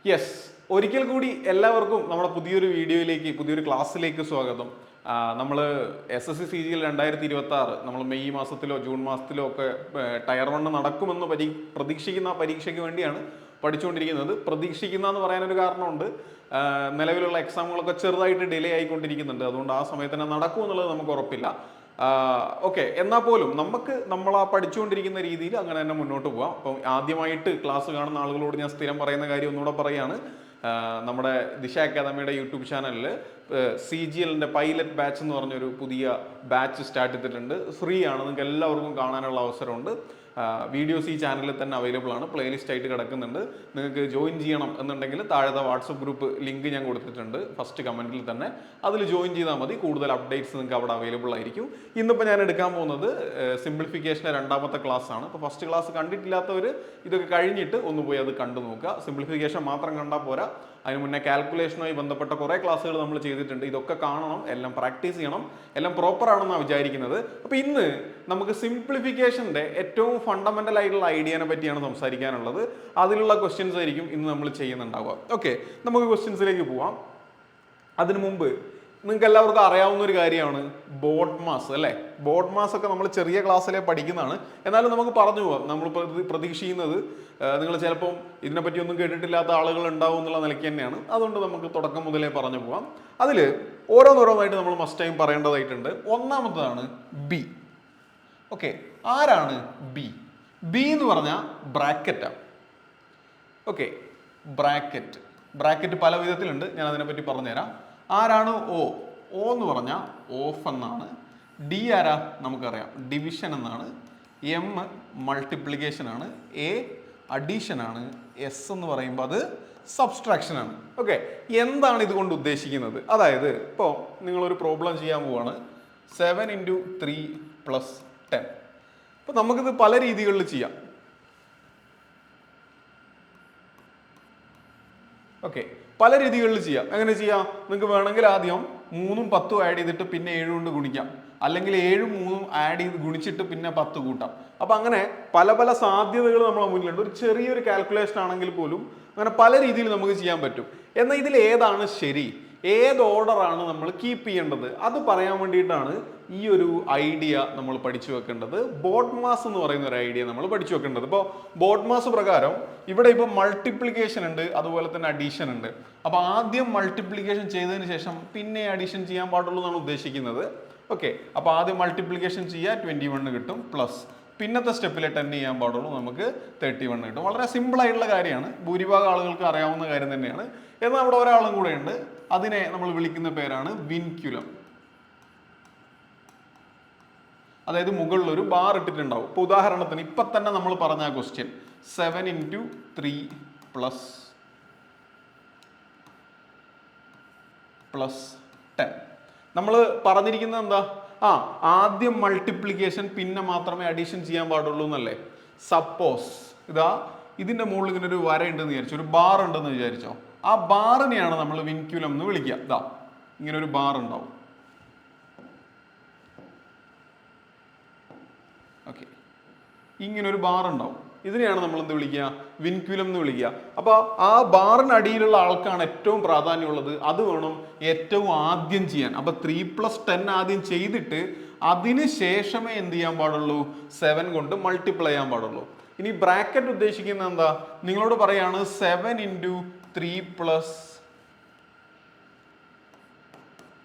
Yes, ഒരിക്കൽ കൂടി എല്ലാവർക്കും നമ്മുടെ പുതിയൊരു വീഡിയോയിലേക്ക്, പുതിയൊരു ക്ലാസ്സിലേക്ക് സ്വാഗതം. നമ്മൾ SSC CGL 2026 നമ്മൾ മെയ് മാസത്തിലോ ജൂൺ മാസത്തിലോ ഒക്കെ ടയർ 1 നടക്കുമെന്ന് പ്രതീക്ഷിക്കുന്ന പരീക്ഷയ്ക്ക് വേണ്ടിയാണ് പഠിച്ചുകൊണ്ടിരിക്കുന്നത്. പ്രതീക്ഷിക്കുന്ന എന്ന് പറയാനൊരു കാരണമുണ്ട്. നിലവിലുള്ള എക്സാമുകളൊക്കെ ചെറുതായിട്ട് ഡിലേ ആയിക്കൊണ്ടിരിക്കുന്നുണ്ട്. അതുകൊണ്ട് ആ സമയത്ത് തന്നെ നടക്കും എന്നുള്ളത് നമുക്ക് ഉറപ്പില്ല. ഓക്കെ, എന്നാൽ പോലും നമ്മൾ ആ പഠിച്ചുകൊണ്ടിരിക്കുന്ന രീതിയിൽ അങ്ങനെ തന്നെ മുന്നോട്ട് പോകാം. അപ്പം ആദ്യമായിട്ട് ക്ലാസ് കാണുന്ന ആളുകളോട് ഞാൻ സ്ഥിരം പറയുന്ന കാര്യം ഒന്നുകൂടെ പറയുകയാണ്. നമ്മുടെ ദിശ അക്കാദമിയുടെ യൂട്യൂബ് ചാനലിൽ CGLന്റെ പൈലറ്റ് ബാച്ച് എന്ന് പറഞ്ഞൊരു പുതിയ ബാച്ച് സ്റ്റാർട്ട് ചെയ്തിട്ടുണ്ട്. ഫ്രീ ആണ്, നിങ്ങൾക്ക് എല്ലാവർക്കും കാണാനുള്ള അവസരമുണ്ട്. വീഡിയോസ് ഈ ചാനലിൽ തന്നെ അവൈലബിൾ ആണ്, പ്ലേലിസ്റ്റ് ആയിട്ട് കിടക്കുന്നുണ്ട്. നിങ്ങൾക്ക് ജോയിൻ ചെയ്യണം എന്നുണ്ടെങ്കിൽ താഴത്തെ വാട്സപ്പ് ഗ്രൂപ്പ് ലിങ്ക് ഞാൻ കൊടുത്തിട്ടുണ്ട് ഫസ്റ്റ് കമൻറ്റിൽ തന്നെ. അതിൽ ജോയിൻ ചെയ്താൽ മതി, കൂടുതൽ അപ്ഡേറ്റ്സ് നിങ്ങൾക്ക് അവിടെ അവൈലബിൾ ആയിരിക്കും. ഇന്നിപ്പോൾ ഞാൻ എടുക്കാൻ പോകുന്നത് സിംപ്ലിഫിക്കേഷൻ്റെ 2ാമത്തെ ക്ലാസ് ആണ്. അപ്പോൾ ഫസ്റ്റ് ക്ലാസ് കണ്ടിട്ടില്ലാത്തവർ ഇതൊക്കെ കഴിഞ്ഞിട്ട് ഒന്ന് പോയി അത് കണ്ടു നോക്കുക. സിംപ്ലിഫിക്കേഷൻ മാത്രം കണ്ടാൽ പോരാ, അതിന് മുന്നേ കാൽക്കുലേഷനുമായി ബന്ധപ്പെട്ട കുറേ ക്ലാസ്സുകൾ നമ്മൾ ചെയ്തിട്ടുണ്ട്. ഇതൊക്കെ കാണണം, എല്ലാം പ്രാക്ടീസ് ചെയ്യണം, എല്ലാം പ്രോപ്പർ ആണെന്നാണ് വിചാരിക്കുന്നത്. അപ്പോൾ ഇന്ന് നമുക്ക് സിംപ്ലിഫിക്കേഷൻ്റെ ഏറ്റവും ഫണ്ടമെന്റൽ ആയിട്ടുള്ള ഐഡിയനെ പറ്റിയാണ് സംസാരിക്കാനുള്ളത്. അതിലുള്ള ക്വസ്റ്റ്യൻസ് ആയിരിക്കും ഇന്ന് നമ്മൾ ചെയ്യുന്നുണ്ടാവുക. ഓക്കെ, നമുക്ക് ക്വസ്റ്റ്യൻസിലേക്ക് പോവാം. അതിനു മുമ്പ് നിങ്ങൾക്ക് എല്ലാവർക്കും അറിയാവുന്ന ഒരു കാര്യമാണ് ബോഡ് മാസ്, അല്ലേ? ബോഡ് മാസ് ഒക്കെ നമ്മൾ ചെറിയ ക്ലാസ്സിലെ പഠിക്കുന്നതാണ്. എന്നാലും നമുക്ക് പറഞ്ഞു പോവാം. നമ്മൾ പ്രതീക്ഷിക്കുന്നത് നിങ്ങൾ ചിലപ്പം ഇതിനെപ്പറ്റി ഒന്നും കേട്ടിട്ടില്ലാത്ത ആളുകൾ ഉണ്ടാവും എന്നുള്ള നിലയ്ക്ക് തന്നെയാണ്. അതുകൊണ്ട് നമുക്ക് തുടക്കം മുതലേ പറഞ്ഞു പോവാം. അതിൽ ഓരോന്നോരോന്നായിട്ട് നമ്മൾ മസ്റ്റ് ടൈം പറയേണ്ടതായിട്ടുണ്ട്. ഒന്നാമത്തതാണ് ബി. ഓക്കെ, ആരാണ് ബി? ബി എന്ന് പറഞ്ഞാൽ ബ്രാക്കറ്റാണ്. ഓക്കെ, ബ്രാക്കറ്റ് പല വിധത്തിലുണ്ട്, ഞാൻ അതിനെപ്പറ്റി പറഞ്ഞുതരാം. ആരാണ് ഒ? ഒ എന്ന് പറഞ്ഞാൽ ഓഫ് എന്നാണ്. ഡി ആരാ? നമുക്കറിയാം, ഡിവിഷൻ എന്നാണ്. എം മൾട്ടിപ്ലിക്കേഷൻ ആണ്. എ അഡീഷൻ ആണ്. എസ് എന്ന് പറയുമ്പോൾ അത് സബ്സ്ട്രാക്ഷൻ ആണ്. ഓക്കെ, എന്താണ് ഇതുകൊണ്ട് ഉദ്ദേശിക്കുന്നത്? അതായത് ഇപ്പോൾ നിങ്ങളൊരു പ്രോബ്ലം ചെയ്യാൻ പോവാണ്. 7 × 3 + 10. അപ്പോൾ നമുക്കിത് പല രീതികളിൽ ചെയ്യാം. ഓക്കെ, പല രീതികളിൽ ചെയ്യാം. എങ്ങനെ ചെയ്യാം? നിങ്ങൾക്ക് വേണമെങ്കിൽ ആദ്യം 3ഉം 10ഉം ആഡ് ചെയ്തിട്ട് പിന്നെ 7 കൊണ്ട് ഗുണിക്കാം. അല്ലെങ്കിൽ 7ഉം 3ഉം ആഡ് ചെയ്ത് ഗുണിച്ചിട്ട് പിന്നെ 10 കൂട്ടാം. അപ്പം അങ്ങനെ പല പല സാധ്യതകൾ നമ്മളെ മുന്നിലുണ്ട്. ഒരു ചെറിയൊരു കാൽക്കുലേഷൻ ആണെങ്കിൽ പോലും അങ്ങനെ പല രീതിയിൽ നമുക്ക് ചെയ്യാൻ പറ്റും. എന്നാൽ ഇതിൽ ഏതാണ് ശരി, ഏത് ഓർഡറാണ് നമ്മൾ കീപ്പ് ചെയ്യേണ്ടത്, അത് പറയാൻ വേണ്ടിയിട്ടാണ് ഈ ഒരു ഐഡിയ നമ്മൾ പഠിച്ചു വെക്കേണ്ടത്. ബോഡ് മാസ് എന്ന് പറയുന്ന ഒരു ഐഡിയ നമ്മൾ പഠിച്ചു വെക്കേണ്ടത്. ഇപ്പോൾ ബോഡ് മാസ് പ്രകാരം ഇവിടെ ഇപ്പോൾ മൾട്ടിപ്ലിക്കേഷൻ ഉണ്ട്, അതുപോലെ തന്നെ അഡീഷൻ ഉണ്ട്. അപ്പോൾ ആദ്യം മൾട്ടിപ്ലിക്കേഷൻ ചെയ്തതിന് ശേഷം പിന്നെ അഡീഷൻ ചെയ്യാൻ പാടുള്ളൂ എന്നാണ് ഉദ്ദേശിക്കുന്നത്. ഓക്കെ, അപ്പോൾ ആദ്യം മൾട്ടിപ്ലിക്കേഷൻ ചെയ്യുക, 21 കിട്ടും. പ്ലസ് പിന്നത്തെ സ്റ്റെപ്പിൽ 10 ചെയ്യാൻ പാടുള്ളൂ, നമുക്ക് 31 കിട്ടും. വളരെ സിമ്പിൾ ആയിട്ടുള്ള കാര്യമാണ്, ഭൂരിഭാഗം ആളുകൾക്ക് അറിയാവുന്ന കാര്യം തന്നെയാണ്. എന്നാൽ അവിടെ ഒരാളും കൂടെ ഉണ്ട്, അതിനെ നമ്മൾ വിളിക്കുന്ന പേരാണ് വിൻക്യുലം. അതായത് മുകളിൽ ഒരു ബാർ ഇട്ടിട്ടുണ്ടാവും. ഇപ്പോൾ ഉദാഹരണത്തിന് ഇപ്പം തന്നെ നമ്മൾ പറഞ്ഞ ക്വസ്റ്റ്യൻ 7 × 3 + 10. നമ്മൾ പറഞ്ഞിരിക്കുന്നത് എന്താ? ആദ്യം മൾട്ടിപ്ലിക്കേഷൻ പിന്നെ മാത്രമേ അഡീഷൻ ചെയ്യാൻ പാടുള്ളൂ എന്നല്ലേ? സപ്പോസ് ഇതിന്റെ മുകളിൽ ഇങ്ങനെ ഒരു വര ഉണ്ടെന്ന് വിചാരിച്ചോ, ഒരു ബാർ ഉണ്ടെന്ന് വിചാരിച്ചോ. ആ ബാറിനെയാണ് നമ്മൾ വിൻക്യുലം എന്ന് വിളിക്കുക. ഇങ്ങനെ ഒരു ബാർ ഉണ്ടാവും. ഓക്കെ, ഇങ്ങനെ ഒരു ബാർ ഉണ്ടാവും. ഇതിനെയാണ് നമ്മൾ എന്ത് വിളിക്കുക? വിൻക്യുലം എന്ന് വിളിക്കുക. അപ്പോൾ ആ ബാറിനടിയിലുള്ള ആൾക്കാണ് ഏറ്റവും പ്രാധാന്യമുള്ളത്. അത് വേണം ഏറ്റവും ആദ്യം ചെയ്യാൻ. അപ്പോൾ 3 + 10 ആദ്യം ചെയ്തിട്ട് അതിന് ശേഷമേ എന്ത് ചെയ്യാൻ പാടുള്ളൂ? 7 കൊണ്ട് മൾട്ടിപ്ലൈ ചെയ്യാൻ പാടുള്ളൂ. ഇനി ബ്രാക്കറ്റ് ഉദ്ദേശിക്കുന്നത് എന്താ? നിങ്ങളോട് പറയാണ് 7 × 3 +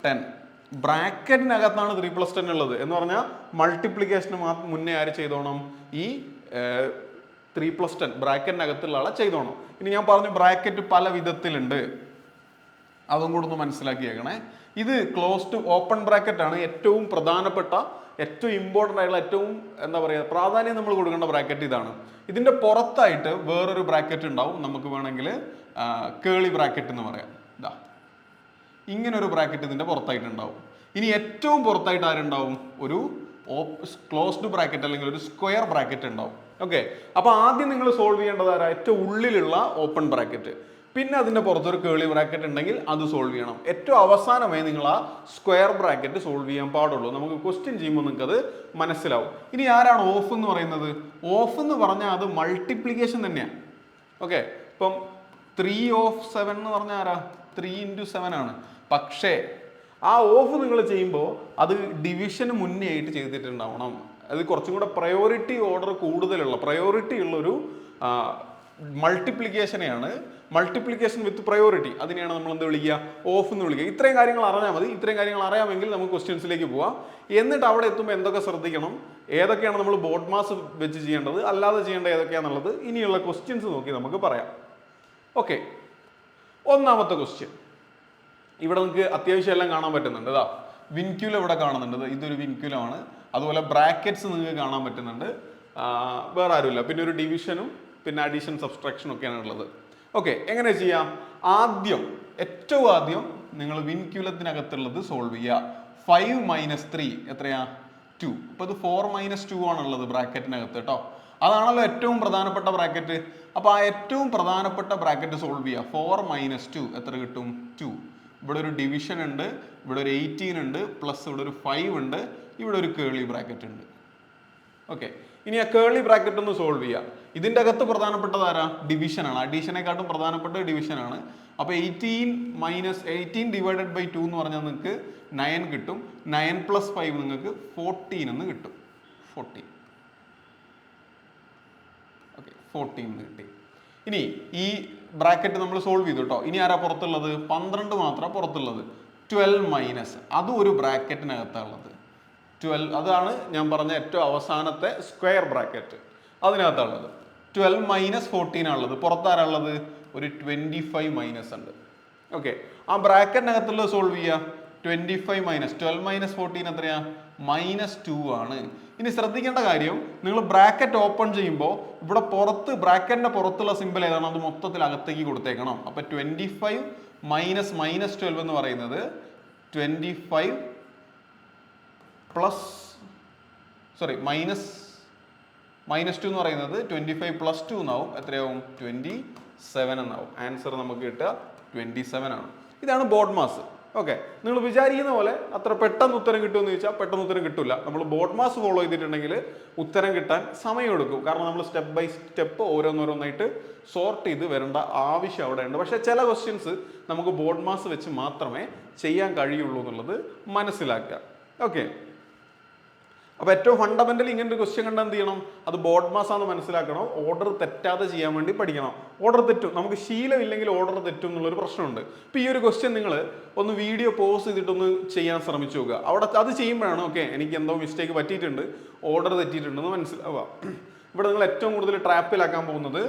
10. ബ്രാക്കറ്റിനകത്താണ് 3 + 10 ഉള്ളത് എന്ന് പറഞ്ഞാൽ മൾട്ടിപ്ലിക്കേഷന് മുന്നേ ആര് ചെയ്തോണം? ഈ 3 + 10 ബ്രാക്കറ്റിനകത്തുള്ള ആളെ ചെയ്തോണം. ഇനി ഞാൻ പറഞ്ഞു ബ്രാക്കറ്റ് പല വിധത്തിലുണ്ട്, അതും കൂടെ ഒന്ന് മനസ്സിലാക്കിയേക്കണേ. ഇത് ക്ലോസ്ഡ് ഓപ്പൺ ബ്രാക്കറ്റ് ആണ്. ഏറ്റവും പ്രധാനപ്പെട്ട, ഏറ്റവും ഇമ്പോർട്ടൻ്റ് ആയിട്ടുള്ള, ഏറ്റവും എന്താ പറയുക, പ്രാധാന്യം നമ്മൾ കൊടുക്കേണ്ട ബ്രാക്കറ്റ് ഇതാണ്. ഇതിന്റെ പുറത്തായിട്ട് വേറൊരു ബ്രാക്കറ്റ് ഉണ്ടാവും. നമുക്ക് വേണമെങ്കിൽ കേളി ബ്രാക്കറ്റ് എന്ന് പറയാം. ഇങ്ങനെ ഒരു ബ്രാക്കറ്റ് ഇതിന്റെ പുറത്തായിട്ടുണ്ടാവും. ഇനി ഏറ്റവും പുറത്തായിട്ട് ആരുണ്ടാവും? ഒരു ക്ലോസ്ഡ് ബ്രാക്കറ്റ് അല്ലെങ്കിൽ ഒരു സ്ക്വയർ ബ്രാക്കറ്റ് ഉണ്ടാവും. ഓക്കെ, അപ്പൊ ആദ്യം നിങ്ങൾ സോൾവ് ചെയ്യേണ്ടത് ആരാ? ഏറ്റവും ഉള്ളിലുള്ള ഓപ്പൺ ബ്രാക്കറ്റ്. പിന്നെ അതിന്റെ പുറത്തൊരു കേളി ബ്രാക്കറ്റ് ഉണ്ടെങ്കിൽ അത് സോൾവ് ചെയ്യണം. ഏറ്റവും അവസാനമായി നിങ്ങൾ ആ സ്ക്വയർ ബ്രാക്കറ്റ് സോൾവ് ചെയ്യാൻ പാടുള്ളൂ. നമുക്ക് ക്വസ്റ്റ്യൻ ചെയ്യുമ്പോൾ നിങ്ങൾക്ക് അത് മനസ്സിലാവും. ഇനി ആരാണ് ഓഫ് എന്ന് പറയുന്നത്? ഓഫ് എന്ന് പറഞ്ഞാൽ അത് മൾട്ടിപ്ലിക്കേഷൻ തന്നെയാണ്. ഓക്കെ, ഇപ്പം 3/7 എന്ന് പറഞ്ഞാൽ ആരാ? 3/7 ആണ്. പക്ഷേ ആ ഓഫ് നിങ്ങൾ ചെയ്യുമ്പോൾ അത് ഡിവിഷന് മുന്നേ ആയിട്ട് ചെയ്തിട്ടുണ്ടാവണം. അത് കുറച്ചും കൂടെ പ്രയോറിറ്റി ഓർഡർ കൂടുതലുള്ള പ്രയോറിറ്റി ഉള്ളൊരു മൾട്ടിപ്ലിക്കേഷനെയാണ് മൾട്ടിപ്ലിക്കേഷൻ വിത്ത് പ്രയോറിറ്റി, അതിനെയാണ് നമ്മൾ എന്ത് വിളിക്കുക? ഓഫ് എന്ന് വിളിക്കുക. ഇത്രയും കാര്യങ്ങൾ അറിഞ്ഞാൽ മതി. ഇത്രയും കാര്യങ്ങൾ അറിയാമെങ്കിൽ നമുക്ക് ക്വസ്റ്റ്യൻസിലേക്ക് പോവാം. എന്നിട്ട് അവിടെ എത്തുമ്പോൾ എന്തൊക്കെ ശ്രദ്ധിക്കണം, ഏതൊക്കെയാണ് നമ്മൾ ബോർഡ് മാസ് വെച്ച് ചെയ്യേണ്ടത്, അല്ലാതെ ചെയ്യേണ്ടത് ഏതൊക്കെയാണെന്നുള്ളത് ഇനിയുള്ള ക്വസ്റ്റ്യൻസ് നോക്കി നമുക്ക് പറയാം. ഓക്കെ, ഒന്നാമത്തെ ക്വസ്റ്റ്യൻ ഇവിടെ നിങ്ങൾക്ക് അത്യാവശ്യം എല്ലാം കാണാൻ പറ്റുന്നുണ്ട്. ഇതാ വിൻക്യുലം ഇവിടെ കാണുന്നുണ്ട്. ഇതൊരു വിൻക്യുലമാണ്. അതുപോലെ ബ്രാക്കറ്റ്സ് നിങ്ങൾക്ക് കാണാൻ പറ്റുന്നുണ്ട്. വേറെ ആരുമില്ല. പിന്നെ ഒരു ഡിവിഷനും പിന്നെ അഡീഷൻ സബ്സ്ട്രാക്ഷനും ഒക്കെയാണ് ഉള്ളത്. ഓക്കെ, എങ്ങനെ ചെയ്യാം? ഏറ്റവും ആദ്യം നിങ്ങൾ വിൻക്യുലത്തിനകത്തുള്ളത് സോൾവ് ചെയ്യുക. 5 - 3 എത്രയാ? 2. അപ്പോൾ ഇത് 4 - 2 ആണുള്ളത് ബ്രാക്കറ്റിനകത്ത് കേട്ടോ. അതാണല്ലോ ഏറ്റവും പ്രധാനപ്പെട്ട ബ്രാക്കറ്റ്. അപ്പോൾ ആ ഏറ്റവും പ്രധാനപ്പെട്ട ബ്രാക്കറ്റ് സോൾവ് ചെയ്യുക. 4 - 2 എത്ര കിട്ടും? 2. ഇവിടെ ഒരു ഡിവിഷൻ ഉണ്ട്, ഇവിടെ ഒരു 18 ഉണ്ട്, പ്ലസ് ഇവിടെ ഒരു 5 ഉണ്ട്, ഇവിടെ ഒരു കേളി ബ്രാക്കറ്റ് ഉണ്ട്. ഓക്കെ, ഇനി ആ കേളി ബ്രാക്കറ്റ് ഒന്ന് സോൾവ് ചെയ്യാം. ഇതിൻ്റെ അകത്ത് പ്രധാനപ്പെട്ടത് ആരാ? ഡിവിഷനാണ്. അഡീഷനെക്കാട്ടും പ്രധാനപ്പെട്ട ഡിവിഷനാണ്. അപ്പോൾ 18 ഡിവൈഡഡ് ബൈ 2 എന്ന് പറഞ്ഞാൽ നിങ്ങൾക്ക് 9 കിട്ടും. 9 + 5 നിങ്ങൾക്ക് 14 എന്ന് കിട്ടും. 14. ഓക്കെ, 14 എന്ന് കിട്ടി. ഇനി ഈ ബ്രാക്കറ്റ് നമ്മൾ സോൾവ് ചെയ്തു കേട്ടോ. ഇനി ആരാ പുറത്തുള്ളത്? 12 മാത്രമാണ് പുറത്തുള്ളത്. 12 അതും ഒരു ബ്രാക്കറ്റിനകത്താണുള്ളത്. 12 അതാണ് ഞാൻ പറഞ്ഞ ഏറ്റവും അവസാനത്തെ സ്ക്വയർ ബ്രാക്കറ്റ്, അതിനകത്താണുള്ളത്. 12 - 14 ആണുള്ളത്. പുറത്താരാളുള്ളത്? ഒരു 25 ഉണ്ട്. ഓക്കെ, ആ ബ്രാക്കറ്റിനകത്തുള്ളത് സോൾവ് ചെയ്യുക. 25 - 12 - 14 എത്രയാ? -2 ആണ്. ഇനി ശ്രദ്ധിക്കേണ്ട കാര്യം, നിങ്ങൾ ബ്രാക്കറ്റ് ഓപ്പൺ ചെയ്യുമ്പോൾ ഇവിടെ പുറത്ത് ബ്രാക്കറ്റിന്റെ പുറത്തുള്ള സിമ്പിൾ ഏതാണ്? അത് മൊത്തത്തിൽ അകത്തേക്ക് കൊടുത്തേക്കണം. അപ്പൊ 25 - -12 എന്ന് പറയുന്നത് 25 പ്ലസ് -2 എന്ന് പറയുന്നത് 25 + 2 എന്നാവും. എത്രയാവും? 27 എന്നാവും. ആൻസർ നമുക്ക് കിട്ടുക 27 ആണ്. ഇതാണ് ബോർഡ് മാസ്. ഓക്കെ, നിങ്ങൾ വിചാരിക്കുന്ന പോലെ അത്ര പെട്ടെന്ന് ഉത്തരം കിട്ടുമെന്ന് ചോദിച്ചാൽ പെട്ടെന്ന് ഉത്തരം കിട്ടില്ല. നമ്മൾ ബോർഡ് മാസ് ഫോളോ ചെയ്തിട്ടുണ്ടെങ്കിൽ ഉത്തരം കിട്ടാൻ സമയമെടുക്കും. കാരണം നമ്മൾ സ്റ്റെപ്പ് ബൈ സ്റ്റെപ്പ് ഓരോന്നോരോന്നായിട്ട് സോർട്ട് ചെയ്ത് വരേണ്ട ആവശ്യം അവിടെ ഉണ്ട്. പക്ഷേ ചില ക്വസ്റ്റ്യൻസ് നമുക്ക് ബോർഡ് മാസ് വെച്ച് മാത്രമേ ചെയ്യാൻ കഴിയുള്ളൂ എന്നുള്ളത് മനസ്സിലാക്കുക. ഓക്കെ, അപ്പോൾ ഏറ്റവും ഫണ്ടമെന്റലി ഇങ്ങനെ ഒരു ക്വസ്റ്റ്യൻ കണ്ടാൽ എന്ത് ചെയ്യണം? അത് ബോർഡ് മാസ് ആണെന്ന് മനസ്സിലാക്കണം. ഓർഡർ തെറ്റാതെ ചെയ്യാൻ വേണ്ടി പഠിക്കണം. ഓർഡർ തെറ്റും, നമുക്ക് ശീലമില്ലെങ്കിൽ ഓർഡർ തെറ്റും എന്നുള്ളൊരു പ്രശ്നമുണ്ട്. ഇപ്പോൾ ഈ ഒരു ക്വസ്റ്റ്യൻ നിങ്ങൾ ഒന്ന് വീഡിയോ പോസ് ചെയ്തിട്ടൊന്ന് ചെയ്യാൻ ശ്രമിച്ചു നോക്കുക. അവിടെ അത് ചെയ്യുമ്പോഴാണ് ഓക്കെ എനിക്ക് എന്തോ മിസ്റ്റേക്ക് പറ്റിയിട്ടുണ്ട്, ഓർഡർ തെറ്റിയിട്ടുണ്ടെന്ന് മനസ്സിലാവുക. ഇവിടെ നിങ്ങൾ ഏറ്റവും കൂടുതൽ ട്രാപ്പിലാക്കാൻ പോകുന്നത്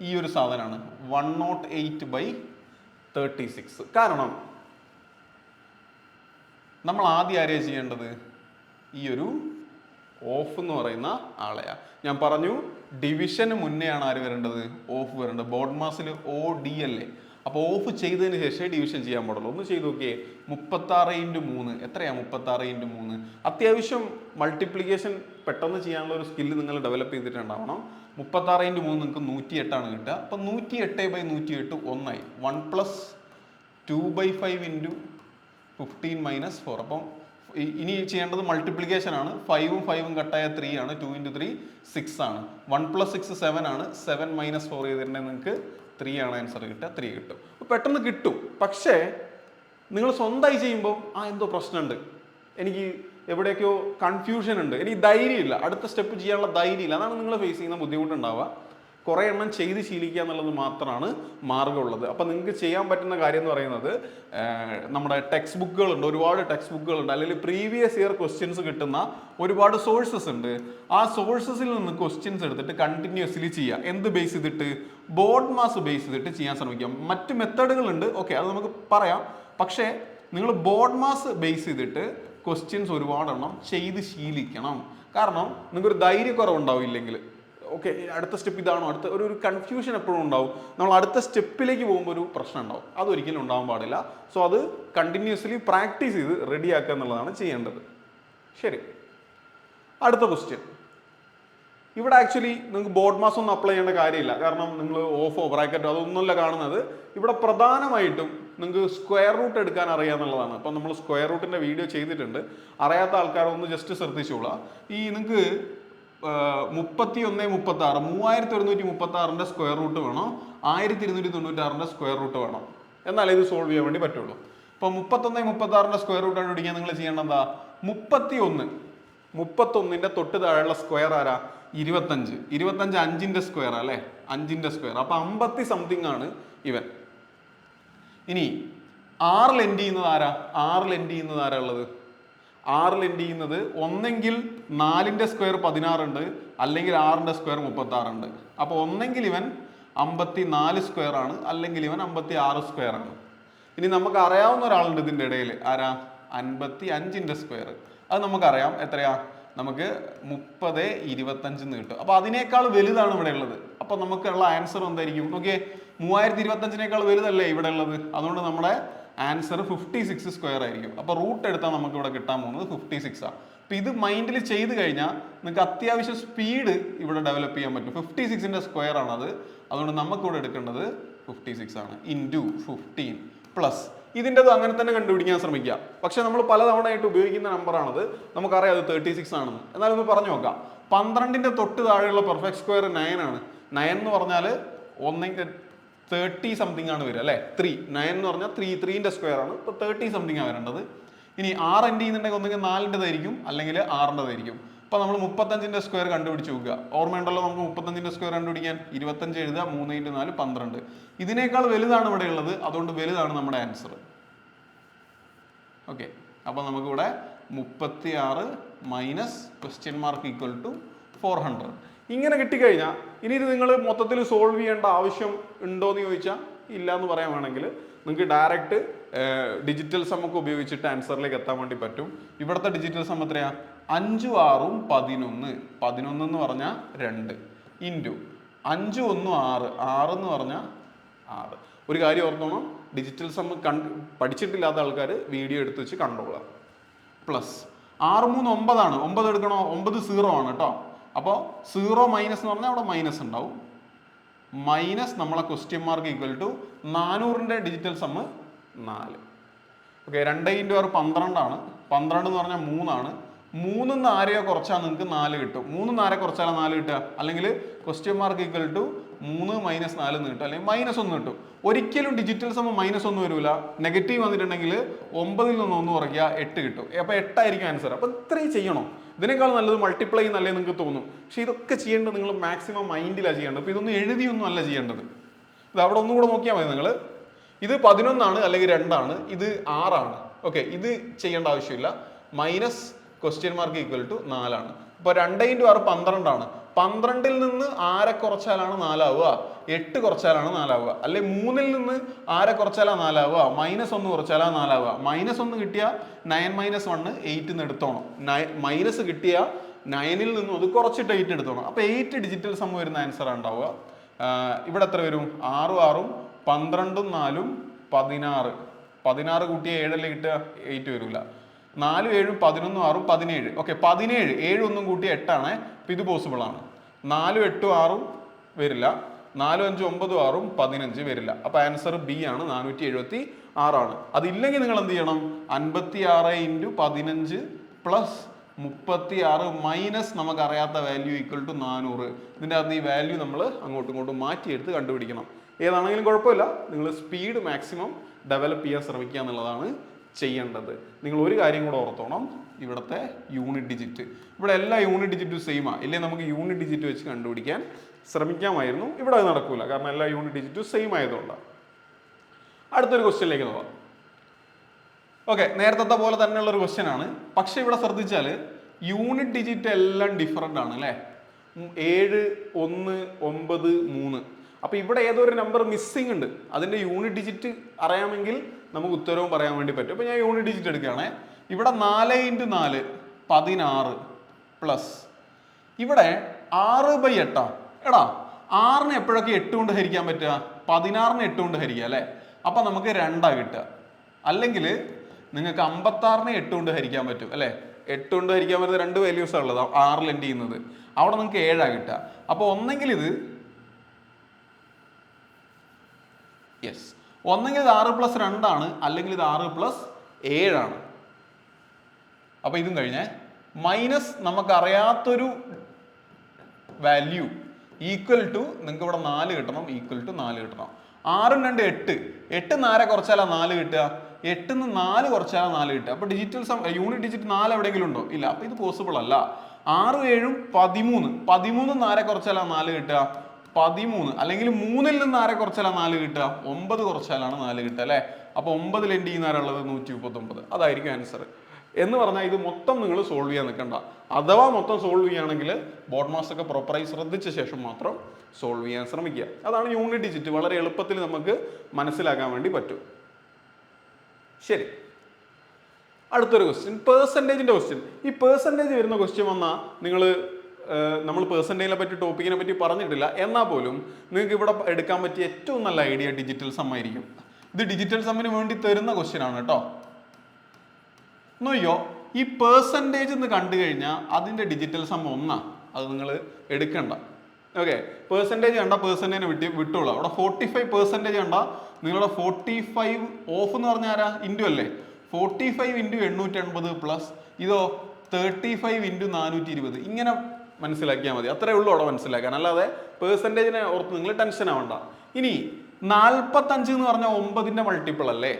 ഈ ഒരു സാധനമാണ്, 108/36. കാരണം നമ്മൾ ആദ്യം ആരെയാണ് ചെയ്യേണ്ടത്? ഈ ഒരു ഓഫ് എന്ന് പറയുന്ന ആളെയാ. ഞാൻ പറഞ്ഞു ഡിവിഷന് മുന്നെയാണ് ആര് വരേണ്ടത്? ഓഫ് വരേണ്ടത്. ബോർഡ് മാസിൽ OD അല്ലേ? അപ്പോൾ ഓഫ് ചെയ്തതിന് ശേഷം ഡിവിഷൻ ചെയ്യാൻ പാടുള്ളൂ. ഒന്ന് ചെയ്ത് നോക്കിയേ. 36/3 എത്രയാ? 36/3. അത്യാവശ്യം മൾട്ടിപ്ലിക്കേഷൻ പെട്ടെന്ന് ചെയ്യാനുള്ള ഒരു സ്കില്ല് നിങ്ങൾ ഡെവലപ്പ് ചെയ്തിട്ടുണ്ടാവണം. 36/3 നിങ്ങൾക്ക് 108 ആണ് കിട്ടുക. അപ്പം 108/108 1 1 + 2/5 × 15 - 4. അപ്പം ഇനി ചെയ്യേണ്ടത് മൾട്ടിപ്ലിക്കേഷൻ ആണ്. 5ഉം 5ഉം കട്ടായ 3 ആണ്. 2 × 3 6 ആണ്. 1 + 6 7 ആണ്. 7 - 4 ചെയ്തിട്ടുണ്ടെങ്കിൽ നിങ്ങൾക്ക് 3 ആണ് ആൻസർ കിട്ടുക. 3 കിട്ടും. അപ്പോൾ പെട്ടെന്ന് കിട്ടും. പക്ഷേ നിങ്ങൾ സ്വന്തമായി ചെയ്യുമ്പോൾ എന്തോ പ്രശ്നമുണ്ട്, എനിക്ക് എവിടെയൊക്കെയോ കൺഫ്യൂഷൻ ഉണ്ട്, എനിക്ക് ധൈര്യമില്ല, അടുത്ത സ്റ്റെപ്പ് ചെയ്യാനുള്ള ധൈര്യമില്ല. അതാണ് നിങ്ങൾ ഫേസ് ചെയ്യുന്ന ബുദ്ധിമുട്ടുണ്ടാവുക. കുറേ എണ്ണം ചെയ്ത് ശീലിക്കുക എന്നുള്ളത് മാത്രമാണ് മാർഗ്ഗമുള്ളത്. അപ്പം നിങ്ങൾക്ക് ചെയ്യാൻ പറ്റുന്ന കാര്യം എന്ന് പറയുന്നത്, നമ്മുടെ ടെക്സ്റ്റ് ബുക്കുകളുണ്ട്, ഒരുപാട് ടെക്സ്റ്റ് ബുക്കുകളുണ്ട്, അല്ലെങ്കിൽ പ്രീവിയസ് ഇയർ ക്വസ്റ്റ്യൻസ് കിട്ടുന്ന ഒരുപാട് സോഴ്സസ് ഉണ്ട്. ആ സോഴ്സസിൽ നിന്ന് ക്വസ്റ്റ്യൻസ് എടുത്തിട്ട് കണ്ടിന്യൂസ്ലി ചെയ്യുക. എന്ത് ബേസ് ചെയ്തിട്ട്? ബോർഡ് മാസ് ബേസ് ചെയ്തിട്ട് ചെയ്യാൻ ശ്രമിക്കാം. മറ്റ് മെത്തേഡുകളുണ്ട്, ഓക്കെ, അത് നമുക്ക് പറയാം. പക്ഷേ നിങ്ങൾ ബോർഡ് മാസ് ബേസ് ചെയ്തിട്ട് ക്വസ്റ്റ്യൻസ് ഒരുപാടെണ്ണം ചെയ്ത് ശീലിക്കണം. കാരണം നിങ്ങൾക്കൊരു ധൈര്യക്കുറവുണ്ടാവില്ലെങ്കിൽ, ഓക്കെ അടുത്ത സ്റ്റെപ്പ് ഇതാണോ, അടുത്ത ഒരു കൺഫ്യൂഷൻ എപ്പോഴും ഉണ്ടാവും. നമ്മൾ അടുത്ത സ്റ്റെപ്പിലേക്ക് പോകുമ്പോൾ ഒരു പ്രശ്നം ഉണ്ടാവും. അതൊരിക്കലും ഉണ്ടാവാൻ പാടില്ല. സോ അത് കണ്ടിന്യൂസ്ലി പ്രാക്ടീസ് ചെയ്ത് റെഡിയാക്കുക എന്നുള്ളതാണ് ചെയ്യേണ്ടത്. ശരി, അടുത്ത ക്വസ്റ്റ്യൻ. ഇവിടെ ആക്ച്വലി നിങ്ങൾക്ക് ബോർഡ് മാസ് ഒന്നും അപ്ലൈ ചെയ്യേണ്ട കാര്യമില്ല. കാരണം നിങ്ങൾ ഓഫോ ബ്രാക്കറ്റോ അതൊന്നുമല്ല കാണുന്നത്. ഇവിടെ പ്രധാനമായിട്ടും നിങ്ങൾക്ക് സ്ക്വയർ റൂട്ട് എടുക്കാൻ അറിയാമെന്നുള്ളതാണ്. അപ്പം നമ്മൾ സ്ക്വയർ റൂട്ടിൻ്റെ വീഡിയോ ചെയ്തിട്ടുണ്ട്. അറിയാത്ത ആൾക്കാരൊന്ന് ജസ്റ്റ് ശ്രദ്ധിച്ചോളാം. ഈ നിങ്ങൾക്ക് 3136 3136ന്റെ സ്ക്വയർ റൂട്ട് വേണം, 1296ന്റെ സ്ക്വയർ റൂട്ട് വേണം, എന്നാലേ ഇത് സോൾവ് ചെയ്യാൻ വേണ്ടി പറ്റുള്ളൂ. അപ്പൊ 3136ന്റെ സ്ക്വയർ റൂട്ട് കണ്ടുപിടിക്കാൻ നിങ്ങൾ ചെയ്യേണ്ട എന്താ, 31ന്റെ തൊട്ട് താഴെയുള്ള സ്ക്വയർ ആരാ, 25 5ന്റെ സ്ക്വയർ അല്ലെ, 5ന്റെ സ്ക്വയർ. അപ്പൊ 50 സംതിങ് ആണ് ഇവൻ. ഇനി 6 എൻഡ് ചെയ്യുന്നത് ആരാ, 6 എൻഡ് ചെയ്യുന്നത് ആരാ ഉള്ളത്, 6 എൻഡ് ചെയ്യുന്നത് ഒന്നെങ്കിൽ 4ന്റെ സ്ക്വയർ 16 ഉണ്ട്, അല്ലെങ്കിൽ 6ന്റെ സ്ക്വയർ 36 ഉണ്ട്. അപ്പൊ ഒന്നെങ്കിൽ ഇവൻ 54 സ്ക്വയർ ആണ്, അല്ലെങ്കിൽ ഇവൻ 56 സ്ക്വയർ ആണ്. ഇനി നമുക്ക് അറിയാവുന്ന ഒരാളുണ്ട് ഇതിന്റെ ഇടയിൽ, ആരാ, 55ന്റെ സ്ക്വയർ. അത് നമുക്കറിയാം, എത്രയാ, നമുക്ക് 3025 കിട്ടും. അപ്പൊ അതിനേക്കാൾ വലുതാണ് ഇവിടെ ഉള്ളത്. അപ്പൊ നമുക്കുള്ള ആൻസർ എന്തായിരിക്കും, നോക്കിയേ, 3025നേക്കാൾ വലുതല്ലേ ഇവിടെ ഉള്ളത്. അതുകൊണ്ട് നമ്മുടെ ആൻസർ 56 സ്ക്വയർ ആയിരിക്കും. അപ്പൊ റൂട്ട് എടുത്താൽ നമുക്ക് ഇവിടെ കിട്ടാൻ പോകുന്നത് 56 ആണ്. അപ്പൊ ഇത് മൈൻഡിൽ ചെയ്ത് കഴിഞ്ഞാൽ നിങ്ങൾക്ക് അത്യാവശ്യം സ്പീഡ് ഇവിടെ ഡെവലപ്പ് ചെയ്യാൻ പറ്റും. 56ന്റെ സ്ക്വയർ ആണത്. അതുകൊണ്ട് നമുക്ക് ഇവിടെ എടുക്കേണ്ടത് 56 ആണ്, ഇൻറ്റു 15 പ്ലസ് ഇതിൻ്റെത് അങ്ങനെ തന്നെ കണ്ടുപിടിക്കാൻ ശ്രമിക്കുക. പക്ഷെ നമ്മൾ പലതവണയായിട്ട് ഉപയോഗിക്കുന്ന നമ്പറാണത്, നമുക്കറിയാം അത് 36 ആണെന്ന്. എന്നാലും ഒന്ന് പറഞ്ഞു നോക്കാം. 12ന്റെ തൊട്ട് താഴെയുള്ള പെർഫെക്റ്റ് സ്ക്വയർ 9 ആണ്. 9 എന്ന് പറഞ്ഞാൽ 30 സംതിങ് ആണ് വരിക അല്ലേ, 3 9 എന്ന് പറഞ്ഞാൽ 3ന്റെ സ്ക്വയർ ആണ്. ഇപ്പോൾ 30 സംതിങ് ആണ് വരേണ്ടത്. ഇനി 6 എൻഡ് ചെയ്യുന്നുണ്ടെങ്കിൽ ഒന്നെങ്കിൽ 4ൻ്റെതായിരിക്കും, അല്ലെങ്കിൽ 6ൻ്റെതായിരിക്കും. അപ്പോൾ നമ്മൾ 35ന്റെ സ്ക്വയർ കണ്ടുപിടിച്ച് നോക്കുക. ഓർമ്മയുണ്ടല്ലോ നമുക്ക് 35ന്റെ സ്ക്വയർ കണ്ടുപിടിക്കാൻ, 25 എഴുതുക, 3 × 4 12. ഇതിനേക്കാൾ വലുതാണ് ഇവിടെ ഉള്ളത്, അതുകൊണ്ട് വലുതാണ് നമ്മുടെ ആൻസർ. ഓക്കെ, അപ്പോൾ നമുക്കിവിടെ 36 minus question mark equal to 400 ഇങ്ങനെ കിട്ടിക്കഴിഞ്ഞാൽ ഇനി ഇത് നിങ്ങൾ മൊത്തത്തിൽ സോൾവ് ചെയ്യേണ്ട ആവശ്യം ഉണ്ടോ എന്ന് ചോദിച്ചാൽ ഇല്ല എന്ന് പറയാൻ വേണമെങ്കിൽ നിങ്ങൾക്ക് ഡയറക്റ്റ് ഡിജിറ്റൽ സം ഒക്കെ ഉപയോഗിച്ചിട്ട് ആൻസറിലേക്ക് എത്താൻ വേണ്ടി പറ്റും. ഇവിടുത്തെ ഡിജിറ്റൽ സം എത്രയാ, 5 6 11 11 എന്ന് പറഞ്ഞാൽ 2 ഇൻറ്റു 5 1 6 6 എന്ന് പറഞ്ഞാൽ 6. ഒരു കാര്യം ഓർത്തോണം, ഡിജിറ്റൽ സം പഠിച്ചിട്ടില്ലാത്ത ആൾക്കാർ വീഡിയോ എടുത്ത് വെച്ച് കണ്ടോളാം. പ്ലസ് 6 3 9 ആണ്, 9 എടുക്കണോ, 9 0 ആണ് കേട്ടോ. അപ്പോൾ 0 മൈനസ് എന്ന് പറഞ്ഞാൽ അവിടെ മൈനസ് ഉണ്ടാവും. മൈനസ് നമ്മളെ ക്വസ്റ്റ്യൻ മാർക്ക് ഈക്വൽ ടു 400ന്റെ ഡിജിറ്റൽ സം 4. ഓക്കെ, 2 × 6 12 ആണ്. 12 എന്ന് പറഞ്ഞാൽ 3 ആണ്. 3 നിന്ന് ആരെയോ കുറച്ചാൽ നിങ്ങൾക്ക് 4 കിട്ടും. 3 നിന്ന് ആരെ കുറച്ചാൽ 4 കിട്ടുക, അല്ലെങ്കിൽ question mark equal to 3 minus 4 എന്ന് കിട്ടും, അല്ലെങ്കിൽ -1 കിട്ടും. ഒരിക്കലും ഡിജിറ്റൽ സം -1 വരില്ല. നെഗറ്റീവ് വന്നിട്ടുണ്ടെങ്കിൽ 9ൽ നിന്ന് 1 കുറയ്ക്കുക, 8 കിട്ടും. അപ്പോൾ 8 ആയിരിക്കും ആൻസർ. അപ്പോൾ ഇത്രയും ചെയ്യണോ, ഇതിനേക്കാൾ നല്ലത് മൾട്ടിപ്ലൈ എന്നല്ലേ നിങ്ങൾക്ക് തോന്നും. പക്ഷെ ഇതൊക്കെ ചെയ്യേണ്ടത് നിങ്ങൾ മാക്സിമം മൈൻഡിലാണ് ചെയ്യേണ്ടത്. അപ്പോൾ ഇതൊന്നും എഴുതിയൊന്നും അല്ല ചെയ്യേണ്ടത്. ഇത് അവിടെ ഒന്നും കൂടെ നോക്കിയാൽ മതി നിങ്ങൾ. ഇത് 11 ആണ്, അല്ലെങ്കിൽ 2 ആണ്, ഇത് 6 ആണ്. ഓക്കെ, ഇത് ചെയ്യേണ്ട ആവശ്യമില്ല. Minus question mark equal to 4 ആണ്. അപ്പോൾ 2 × 6 12 ആണ്. 12ൽ നിന്ന് ആരെ കുറച്ചാലാണ് 4 ആവുക, 8 കുറച്ചാലാണ് 4 ആവുക. അല്ലെ 3ൽ നിന്ന് ആരെ കുറച്ചാലാണ് 4 ആവുക, -1 കുറച്ചാലാണ് 4 ആവുക. -1 കിട്ടിയാൽ 9 - 1 8 എന്ന് എടുത്തോണം. മൈനസ് കിട്ടിയ 9ൽ നിന്നും അത് കുറച്ചിട്ട് 8 എടുത്തോണം. അപ്പോൾ 8 ഡിജിറ്റൽ സം വരുന്ന ആൻസർ ഉണ്ടാവുക. ഇവിടെ എത്ര വരും, 6 6 12 4 16. 16 കൂട്ടിയ 7 അല്ലേ കിട്ടുക, 8 വരില്ല. 4 7 11 6 17. ഓക്കെ, 17 7 ഒന്നും കൂട്ടി 8 ആണ്. അപ്പം ഇത് പോസിബിൾ ആണ്. 4 8 6 വരില്ല. 4 5 9 6 15 വരില്ല. അപ്പോൾ ആൻസർ ബി ആണ്, 476 ആണ്. അതില്ലെങ്കിൽ നിങ്ങൾ എന്ത് ചെയ്യണം, 56 × 15 പ്ലസ് 36 മൈനസ് നമുക്കറിയാത്ത വാല്യൂ ഈക്വൽ ടു 400. ഇതിൻ്റെ അകത്ത് ഈ വാല്യൂ നമ്മൾ അങ്ങോട്ടും ഇങ്ങോട്ടും മാറ്റിയെടുത്ത് കണ്ടുപിടിക്കണം. ഏതാണെങ്കിലും കുഴപ്പമില്ല, നിങ്ങൾ സ്പീഡ് മാക്സിമം ഡെവലപ്പ് ചെയ്യാൻ ശ്രമിക്കുക എന്നുള്ളതാണ് ചെയ്യേണ്ടത്. നിങ്ങൾ ഒരു കാര്യം കൂടെ ഓർത്തോണം, ഇവിടുത്തെ യൂണിറ്റ് ഡിജിറ്റ്, ഇവിടെ എല്ലാ യൂണിറ്റ് ഡിജിറ്റും സെയിമാണ്. ഇല്ലേ നമുക്ക് യൂണിറ്റ് ഡിജിറ്റ് വെച്ച് കണ്ടുപിടിക്കാൻ ശ്രമിക്കാമായിരുന്നു. ഇവിടെ അത് നടക്കൂല, കാരണം എല്ലാ യൂണിറ്റ് ഡിജിറ്റും സെയിം ആയതുകൊണ്ടാണ്. അടുത്തൊരു ക്വസ്റ്റ്യനിലേക്ക് നോക്കാം. ഓക്കെ, നേരത്തെ പോലെ തന്നെയുള്ള ഒരു ക്വസ്റ്റ്യൻ ആണ്. പക്ഷെ ഇവിടെ ശ്രദ്ധിച്ചാൽ യൂണിറ്റ് ഡിജിറ്റ് എല്ലാം ഡിഫറൻ്റ് ആണ് അല്ലേ. 7 1 9 3. അപ്പോൾ ഇവിടെ ഏതോ ഒരു നമ്പർ മിസ്സിംഗ് ഉണ്ട്. അതിൻ്റെ യൂണിറ്റ് ഡിജിറ്റ് അറിയാമെങ്കിൽ നമുക്ക് ഉത്തരവും പറയാൻ വേണ്ടി പറ്റും. അപ്പോൾ ഞാൻ യൂണിറ്റ് ഡിജിറ്റ് എടുക്കുകയാണേ. ഇവിടെ 4 × 4 16 പ്ലസ് ഇവിടെ 6/8. എടാ 6നെ എപ്പോഴൊക്കെ 8 കൊണ്ട് ഹരിക്കാൻ പറ്റുക, 16നെ 8 കൊണ്ട് ഹരിക്കുക അല്ലേ. അപ്പം നമുക്ക് 2 കിട്ടുക. അല്ലെങ്കിൽ നിങ്ങൾക്ക് 56നെ 8 കൊണ്ട് ഹരിക്കാൻ പറ്റും അല്ലേ. 8 കൊണ്ട് ഹരിക്കാൻ പറ്റുന്ന 2 വാല്യൂസാണ് ഉള്ളത് 6ൽ എൻഡ് ചെയ്യുന്നത്. അവിടെ നിങ്ങൾക്ക് 7 കിട്ടുക. അപ്പോൾ ഒന്നെങ്കിൽ ഇത് ഒന്നെങ്കിൽ ഇത് 6 + 2 ആണ്, അല്ലെങ്കിൽ ഇത് 6 + 7 ആണ്. അപ്പോൾ ഇതും കഴിഞ്ഞേ മൈനസ് നമുക്കറിയാത്തൊരു വാല്യൂ ഈക്വൽ ടു നിങ്ങൾക്ക് ഇവിടെ 4 കിട്ടണം, ഈക്വൽ ടു 4 കിട്ടണം. 6 2 8, 8 4 കുറച്ചാലാ 4 കിട്ടുക, 8 4 കുറച്ചാലാ 4 കിട്ടുക. അപ്പൊ ഡിജിറ്റൽ യൂണിറ്റ് ഡിജിറ്റ് 4 എവിടെയെങ്കിലും ഉണ്ടോ? ഇല്ല. അപ്പൊ ഇത് പോസിബിൾ അല്ല. 6 7 13, 13 4 കുറച്ചാലാ 4 കിട്ടുക, 13. അല്ലെങ്കിൽ 3-ൽ നിന്ന് 6 കുറച്ചാലാ 4 കിട്ടുക, 9 കുറച്ചാലാണ് 4 കിട്ടുക അല്ലെ. അപ്പൊ 9-ൽ എൻഡ് ചെയ്യുന്ന ആരുള്ളത് 139. അതായിരിക്കും ആൻസർ. എന്ന് പറഞ്ഞാൽ ഇത് മൊത്തം നിങ്ങൾ സോൾവ് ചെയ്യാൻ നിൽക്കണ്ട. അഥവാ മൊത്തം സോൾവ് ചെയ്യുകയാണെങ്കിൽ ബോർഡ് മാസ് ഒക്കെ പ്രോപ്പറായി ശ്രദ്ധിച്ച ശേഷം മാത്രം സോൾവ് ചെയ്യാൻ ശ്രമിക്കുക. അതാണ് യൂണിറ്റ് ഡിജിറ്റ്. വളരെ എളുപ്പത്തിൽ നമുക്ക് മനസ്സിലാക്കാൻ വേണ്ടി പറ്റും. ശരി, അടുത്തൊരു ക്വസ്റ്റ്യൻ, പേഴ്സൻറ്റേജിന്റെ ക്വസ്റ്റ്യൻ. ഈ പേഴ്സൻറ്റേജ് വരുന്ന ക്വസ്റ്റ്യൻ വന്നാൽ നമ്മൾ പേഴ്സൻറ്റേജിനെ പറ്റി ടോപ്പിക്കിനെ പറ്റി പറഞ്ഞിട്ടില്ല. എന്നാൽ പോലും നിങ്ങൾക്ക് ഇവിടെ എടുക്കാൻ പറ്റിയ ഏറ്റവും നല്ല ഐഡിയ ഡിജിറ്റൽ സം ആയിരിക്കും. ഇത് ഡിജിറ്റൽ സമ്മിന് വേണ്ടി തരുന്ന ക്വസ്റ്റ്യൻ ആണ് കേട്ടോ. നോയോ, ഈ പേഴ്സൻറ്റേജ് എന്ന് കണ്ടു കഴിഞ്ഞാൽ അതിൻ്റെ ഡിജിറ്റൽ സം ഒന്നാ, അത് നിങ്ങൾ എടുക്കണ്ട. ഓക്കെ, പേഴ്സൻറ്റേജ് കണ്ട പേഴ്സൻറ്റേജിനെ വിട്ടോളൂ. അവിടെ 45% കണ്ട നിങ്ങളുടെ 45 ഓഫ് എന്ന് പറഞ്ഞാൽ ആരാ? ഇൻറ്റു അല്ലേ. 45 × 880 പ്ലസ് ഇതോ 35 × 420. ഇങ്ങനെ മനസ്സിലാക്കിയാൽ മതി. അത്രേ ഉള്ളൂ അവിടെ മനസ്സിലാക്കാൻ. അല്ലാതെ പേഴ്സൻറ്റേജിനെ ഓർത്ത് നിങ്ങൾ ടെൻഷൻ ആവണ്ട. ഇനി 45 എന്ന് പറഞ്ഞാൽ 9ന്റെ മൾട്ടിപ്പിൾ അല്ലേ.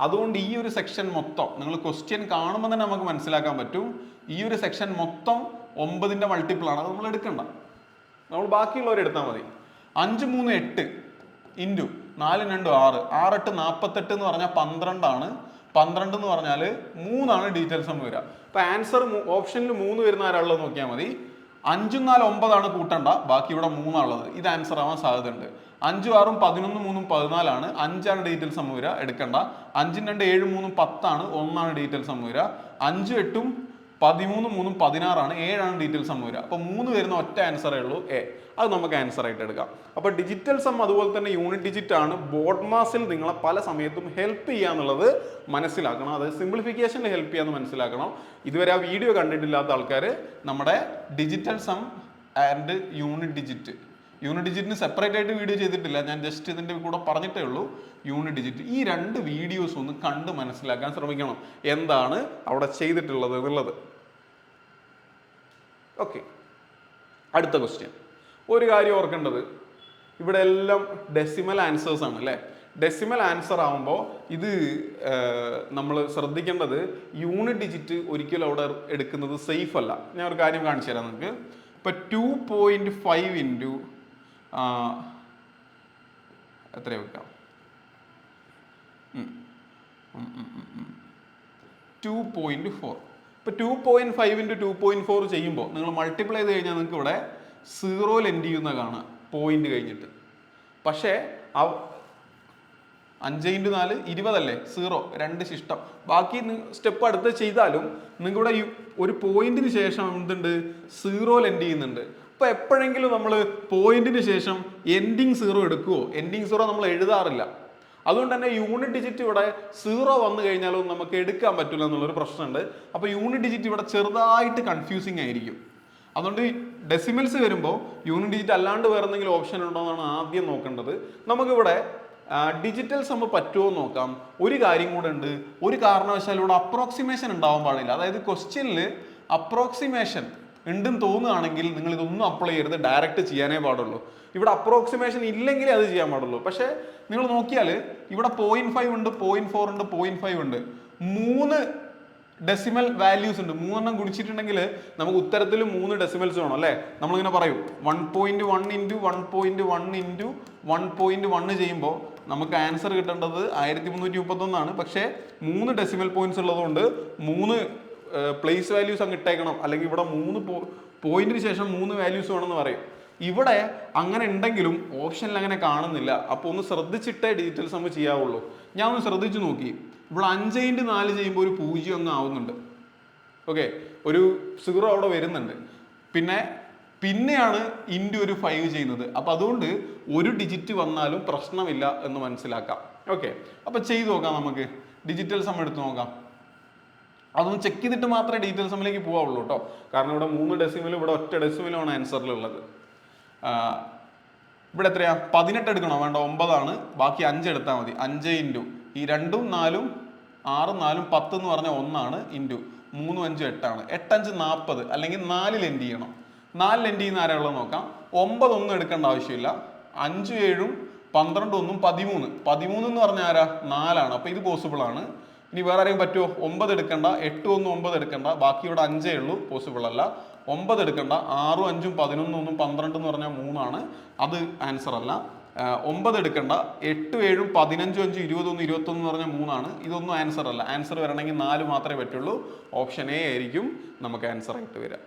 അതുകൊണ്ട് ഈ ഒരു സെക്ഷൻ മൊത്തം നിങ്ങൾ ക്വസ്റ്റ്യൻ കാണുമ്പോൾ തന്നെ നമുക്ക് മനസ്സിലാക്കാൻ പറ്റും. ഈ ഒരു സെക്ഷൻ മൊത്തം 9ന്റെ മൾട്ടിപ്പിൾ ആണ്. അത് നമ്മൾ എടുക്കണ്ട, നമ്മൾ ബാക്കിയുള്ളവർ എടുത്താൽ മതി. 5 3 8 ഇൻറ്റു 4 2 6, 6 8 48 എന്ന് പറഞ്ഞാൽ 12 ആണ്. 12 എന്ന് പറഞ്ഞാൽ 3 ആണ് ഡീറ്റെയിൽ സം വരിക. അപ്പൊ ആൻസർ ഓപ്ഷനിൽ 3 വരുന്ന ആരാളുള്ളത് നോക്കിയാൽ മതി. 5 4 9 ആണ് കൂട്ടണ്ട, ബാക്കി ഇവിടെ 3 ആണുള്ളത്. ഇത് ആൻസർ ആവാൻ സാധ്യതയുണ്ട്. 5 6 11 3 14 ആണ്. 5 ആണ് ഡീറ്റെയിൽ സം വരിക, എടുക്കണ്ട. 5 2 7 3 10 ആണ്, 1 ആണ് ഡീറ്റെയിൽ സം വരിക. 5 8 13 3 16 ആണ്, 7 ആണ് ഡീറ്റെയിൽ സം വരിക. അപ്പൊ 3 വരുന്ന ഒറ്റ ആൻസറേ ഉള്ളൂ, എ. അത് നമുക്ക് ആൻസർ ആയിട്ട് എടുക്കാം. അപ്പൊ ഡിജിറ്റൽ സം അതുപോലെ തന്നെ യൂണിറ്റ് ഡിജിറ്റ് ആണ് ബോർഡ് മാസിൽ നിങ്ങളെ പല സമയത്തും ഹെൽപ്പ് ചെയ്യുക എന്നുള്ളത് മനസ്സിലാക്കണം. അത് സിംപ്ലിഫിക്കേഷനിൽ ഹെൽപ്പ് ചെയ്യാന്ന് മനസ്സിലാക്കണം. ഇതുവരെ ആ വീഡിയോ കണ്ടിട്ടില്ലാത്ത ആൾക്കാർ നമ്മുടെ ഡിജിറ്റൽ സം ആൻഡ് യൂണിറ്റ് ഡിജിറ്റിന് സെപ്പറേറ്റ് ആയിട്ട് വീഡിയോ ചെയ്തിട്ടില്ല, ഞാൻ ജസ്റ്റ് ഇതിന്റെ കൂടെ പറഞ്ഞിട്ടേ ഉള്ളൂ. യൂണിറ്റ് ഡിജിറ്റ് ഈ 2 വീഡിയോസ് ഒന്ന് കണ്ട് മനസ്സിലാക്കാൻ ശ്രമിക്കണം, എന്താണ് അവിടെ ചെയ്തിട്ടുള്ളത് എന്നുള്ളത്. ഓക്കെ, അടുത്ത ക്വസ്റ്റ്യൻ. ഒരു കാര്യം ഓർക്കേണ്ടത്, ഇവിടെ എല്ലാം ഡെസിമൽ ആൻസേഴ്സ് ആണ് അല്ലേ. ഡെസിമൽ ആൻസർ ആകുമ്പോൾ ഇത് നമ്മൾ ശ്രദ്ധിക്കേണ്ടത്, യൂണിറ്റ് ഡിജിറ്റ് ഒരിക്കലും അവിടെ എടുക്കുന്നത് സേഫ് അല്ല. ഞാൻ ഒരു കാര്യം കാണിച്ചു തരാം നിങ്ങൾക്ക്. ഇപ്പം 2.5 ഇൻറ്റു എത്ര വെക്കാം, 2.4. ഇപ്പം 2.5 × 2.4 ചെയ്യുമ്പോൾ നിങ്ങൾ മൾട്ടിപ്ലൈ ചെയ്ത് കഴിഞ്ഞാൽ നിങ്ങൾക്ക് ഇവിടെ 0 എൻഡ് ചെയ്യുന്ന കാണാം പോയിന്റ് കഴിഞ്ഞിട്ട്. പക്ഷേ 5 × 4 20 അല്ലേ, 0 2 ശിഷ്ടം. ബാക്കി സ്റ്റെപ്പ് അടുത്ത് ചെയ്താലും നിങ്ങൾക്ക് ഇവിടെ ഒരു പോയിന്റിന് ശേഷം എന്തുണ്ട്, 0 എൻഡ് ചെയ്യുന്നുണ്ട്. അപ്പൊ എപ്പോഴെങ്കിലും നമ്മൾ പോയിന്റിന് ശേഷം എൻഡിങ് 0 എടുക്കുവോ? എൻഡിങ് 0 നമ്മൾ എഴുതാറില്ല. അതുകൊണ്ട് തന്നെ യൂണിറ്റ് ഡിജിറ്റ് ഇവിടെ 0 വന്നു കഴിഞ്ഞാലും നമുക്ക് എടുക്കാൻ പറ്റില്ല എന്നുള്ളൊരു പ്രശ്നമുണ്ട്. അപ്പൊ യൂണിറ്റ് ഡിജിറ്റ് ഇവിടെ ചെറുതായിട്ട് കൺഫ്യൂസിങ് ആയിരിക്കും. അതുകൊണ്ട് ഡെസിമൽസ് വരുമ്പോൾ യൂണിറ്റ് ഡിജിറ്റ് അല്ലാണ്ട് വേറെ എന്തെങ്കിലും ഓപ്ഷൻ ഉണ്ടോ എന്നാണ് ആദ്യം നോക്കേണ്ടത്. നമുക്കിവിടെ ഡിജിറ്റൽ സം പറ്റുമോ നോക്കാം. ഒരു കാര്യം കൂടെ ഉണ്ട്, ഒരു കാരണവശാലും ഇവിടെ അപ്രോക്സിമേഷൻ ഉണ്ടാവാൻ പാടില്ല. അതായത് ക്വസ്റ്റ്യനിൽ അപ്രോക്സിമേഷൻ ഉണ്ടെന്ന് തോന്നുകയാണെങ്കിൽ നിങ്ങൾ ഇതൊന്നും അപ്ലൈ ചെയ്യരുത്, ഡയറക്റ്റ് ചെയ്യാനേ പാടുള്ളൂ. ഇവിടെ അപ്രോക്സിമേഷൻ ഇല്ലെങ്കിലേ അത് ചെയ്യാൻ പാടുള്ളൂ. പക്ഷേ നിങ്ങൾ നോക്കിയാൽ ഇവിടെ 0.5 ഉണ്ട്, 0.4 ഉണ്ട്, 0.5 ഉണ്ട്, 3 ഡെസിമൽ വാല്യൂസ് ഉണ്ട്. 3 എണ്ണം ഗുണിച്ചിട്ടുണ്ടെങ്കിൽ നമുക്ക് ഉത്തരത്തിൽ 3 ഡെസിമൽസ് വേണം അല്ലേ. നമ്മളിങ്ങനെ പറയും 1.1 ഇൻറ്റു 1.1 ഇൻറ്റു 1.1 ചെയ്യുമ്പോൾ നമുക്ക് ആൻസർ കിട്ടേണ്ടത് 1331 ആണ്. പക്ഷേ 3 ഡെസിമൽ പോയിന്റ്സ് ഉള്ളതുകൊണ്ട് 3 പ്ലേസ് വാല്യൂസ് അങ്ങ് ഇട്ടേക്കണം. അല്ലെങ്കിൽ ഇവിടെ 3 പോയിന്റിന് ശേഷം 3 വാല്യൂസ് വേണമെന്ന് പറയും. ഇവിടെ അങ്ങനെ ഉണ്ടെങ്കിലും ഓപ്ഷനിൽ അങ്ങനെ കാണുന്നില്ല. അപ്പോൾ ഒന്ന് ശ്രദ്ധിച്ചിട്ടേ ഡിജിറ്റൽ സം ചെയ്യാവുള്ളൂ. ഞാൻ ഒന്ന് ശ്രദ്ധിച്ചു നോക്കി, ഇവിടെ 5 × 4 ചെയ്യുമ്പോൾ ഒരു 0 അങ്ങ് ആവുന്നുണ്ട്. ഓക്കെ, ഒരു 0 അവിടെ വരുന്നുണ്ട്. പിന്നെയാണ് ഇൻറ്റു ഒരു 5 ചെയ്യുന്നത്. അപ്പം അതുകൊണ്ട് ഒരു ഡിജിറ്റ് വന്നാലും പ്രശ്നമില്ല എന്ന് മനസ്സിലാക്കാം. ഓക്കെ, അപ്പം ചെയ്തു നോക്കാം. നമുക്ക് ഡിജിറ്റൽ സം എടുത്ത് നോക്കാം. അതൊന്ന് ചെക്ക് ചെയ്തിട്ട് മാത്രമേ ഡീറ്റെയിൽ സമ്മിലേക്ക് പോകാവുള്ളൂ കേട്ടോ. കാരണം ഇവിടെ 3 ഡെസിമലും ഇവിടെ ഒറ്റ ഡെസിമലുമാണ് ആൻസറിലുള്ളത്. ഇവിടെ എത്രയാ, 18 എടുക്കണോ? വേണ്ട, 9 ആണ്. ബാക്കി 5 എടുത്താൽ മതി. 5 ഇൻറ്റു ഈ 2 4 6 4 10 എന്ന് പറഞ്ഞാൽ 1 ആണ്, ഇൻറ്റു 3 5 8 ആണ്. 8 5 40, അല്ലെങ്കിൽ 4-ൽ എൻഡ് ചെയ്യണം. 4 എൻഡ് ചെയ്യുന്ന ആരാളുള്ളത് നോക്കാം. 9 ഒന്നും എടുക്കേണ്ട ആവശ്യമില്ല. 5 7 12 1 13. 13 എന്ന് പറഞ്ഞാൽ ആരാ? 4 അപ്പോൾ ഇത് പോസിബിൾ ആണ്. ഇനി വേറെ ആരെയും പറ്റുമോ? 9 എടുക്കണ്ട, 8 1 9 എടുക്കണ്ട, ബാക്കി ഇവിടെ 5 ഉള്ളൂ, പോസിബിൾ അല്ല. 9 എടുക്കണ്ട, 6 5 11 1 12 എന്ന് പറഞ്ഞാൽ 3 അത് ആൻസർ അല്ല. 9 എടുക്കണ്ട, 8 7 15 5 21 21 എന്ന് പറഞ്ഞാൽ 3 ഇതൊന്നും ആൻസർ അല്ല. ആൻസർ വരണമെങ്കിൽ 4 മാത്രമേ പറ്റുള്ളൂ. ഓപ്ഷൻ എ ആയിരിക്കും നമുക്ക് ആൻസർ ആയിട്ട് വരിക.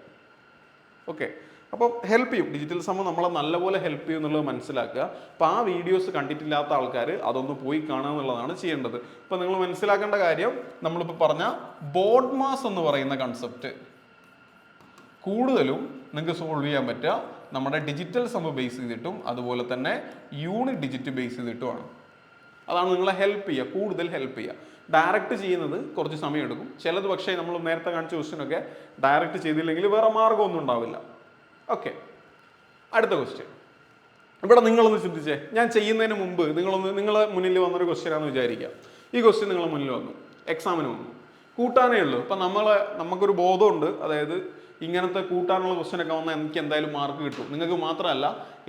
ഓക്കെ, അപ്പോൾ ഹെൽപ്പ് ചെയ്യും. ഡിജിറ്റൽ സമം നമ്മളെ നല്ലപോലെ ഹെൽപ്പ് ചെയ്യും എന്നുള്ളത് മനസ്സിലാക്കുക. അപ്പോൾ ആ വീഡിയോസ് കണ്ടിട്ടില്ലാത്ത ആൾക്കാർ അതൊന്ന് പോയി കാണുക എന്നുള്ളതാണ് ചെയ്യേണ്ടത്. അപ്പോൾ നിങ്ങൾ മനസ്സിലാക്കേണ്ട കാര്യം, നമ്മളിപ്പോൾ പറഞ്ഞ ബോർഡ് മാസ് എന്ന് പറയുന്ന കൺസെപ്റ്റ് കൂടുതലും നിങ്ങൾക്ക് സോൾവ് ചെയ്യാൻ പറ്റുക നമ്മുടെ ഡിജിറ്റൽ സം ബേസ് ചെയ്തിട്ടും അതുപോലെ തന്നെ യൂണിറ്റ് ഡിജിറ്റ് ബേസ് ചെയ്തിട്ടുമാണ്. അതാണ് നിങ്ങളെ ഹെൽപ്പ് ചെയ്യുക, കൂടുതൽ ഹെൽപ്പ് ചെയ്യുക. ഡയറക്റ്റ് ചെയ്യുന്നത് കുറച്ച് സമയം എടുക്കും. ചിലത് പക്ഷേ നമ്മൾ നേരത്തെ കാണിച്ച ക്വസ്റ്റ്യനൊക്കെ ഡയറക്റ്റ് ചെയ്തില്ലെങ്കിൽ വേറെ മാർഗ്ഗമൊന്നും ഉണ്ടാവില്ല. ഓക്കെ, അടുത്ത ക്വസ്റ്റ്യൻ. ഇവിടെ നിങ്ങളൊന്ന് ചിന്തിച്ചേ, ഞാൻ ചെയ്യുന്നതിന് മുമ്പ് നിങ്ങളെ മുന്നിൽ വന്നൊരു ക്വസ്റ്റ്യനാണെന്ന് വിചാരിക്കുക. ഈ ക്വസ്റ്റ്യൻ നിങ്ങളെ മുന്നിൽ വന്നു, എക്സാമിന് വന്നു, കൂട്ടാനേ ഉള്ളൂ. ഇപ്പം നമുക്കൊരു ബോധമുണ്ട്, അതായത് ഇങ്ങനത്തെ കൂട്ടാനുള്ള ക്വസ്റ്റ്യനൊക്കെ വന്നാൽ എനിക്ക് എന്തായാലും മാർക്ക് കിട്ടും. നിങ്ങൾക്ക് മാത്രമല്ല